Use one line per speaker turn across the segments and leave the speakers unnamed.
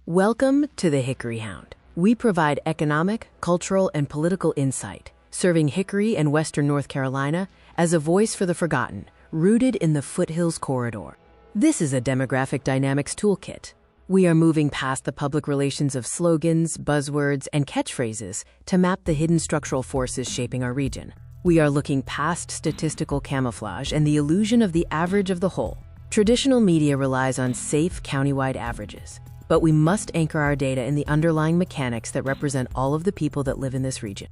Welcome to the Hickory Hound. We provide economic, cultural, and political insight, serving Hickory and Western North Carolina as a voice for the forgotten, rooted in the Foothills Corridor. This is a demographic dynamics toolkit. We are moving past the public relations of slogans, buzzwords, and catchphrases to map the hidden structural forces shaping our region. We are looking past statistical camouflage and the illusion of the average of the whole. Traditional media relies on safe, countywide averages. But we must anchor our data in the underlying mechanics that represent all of the people that live in this region.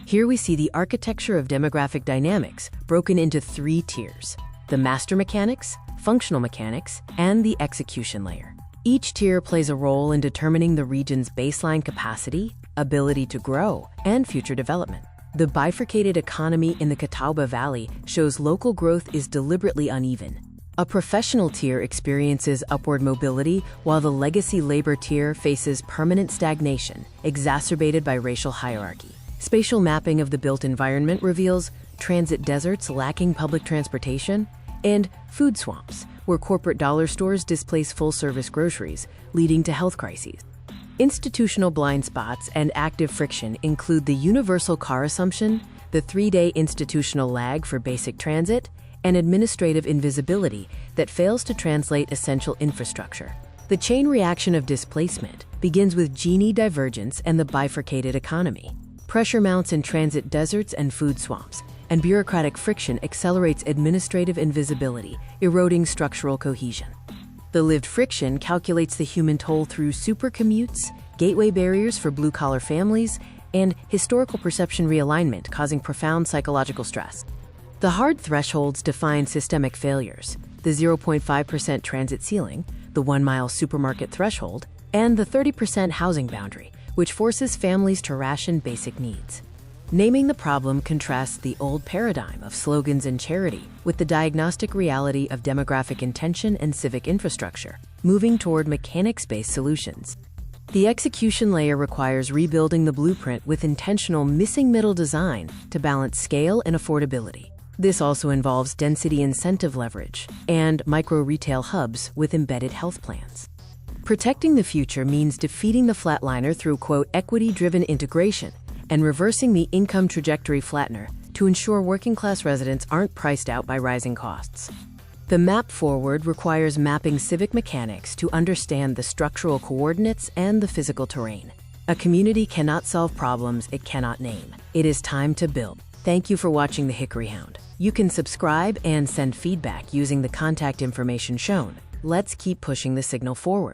Here we see the architecture of demographic dynamics broken into 3 tiers: the master mechanics, functional mechanics, and the execution layer. Each tier plays a role in determining the region's baseline capacity, ability to grow, and future development. The bifurcated economy in the Catawba Valley shows local growth is deliberately uneven. A professional tier experiences upward mobility, while the legacy labor tier faces permanent stagnation, exacerbated by racial hierarchy. Spatial mapping of the built environment reveals transit deserts lacking public transportation and food swamps, where corporate dollar stores displace full-service groceries, leading to health crises. Institutional blind spots and active friction include the universal car assumption, the 3-day institutional lag for basic transit, and administrative invisibility that fails to translate essential infrastructure. The chain reaction of displacement begins with Gini Divergence and the bifurcated economy. Pressure mounts in transit deserts and food swamps, and bureaucratic friction accelerates administrative invisibility, eroding structural cohesion. The lived friction calculates the human toll through supercommutes, gateway barriers for blue-collar families, and historical perception realignment, causing profound psychological stress. The hard thresholds define systemic failures: the 0.5% transit ceiling, the 1-mile supermarket threshold, and the 30% housing boundary, which forces families to ration basic needs. Naming the problem contrasts the old paradigm of slogans and charity with the diagnostic reality of demographic intention and civic infrastructure, moving toward mechanics-based solutions. The execution layer requires rebuilding the blueprint with intentional missing middle design to balance scale and affordability. This also involves density incentive leverage and micro-retail hubs with embedded health plans. Protecting the future means defeating the flatliner through, quote, equity-driven integration and reversing the income trajectory flattener to ensure working-class residents aren't priced out by rising costs. The map forward requires mapping civic mechanics to understand the structural coordinates and the physical terrain. A community cannot solve problems it cannot name. It is time to build. Thank you for watching the Hickory Hound. You can subscribe and send feedback using the contact information shown. Let's keep pushing the signal forward.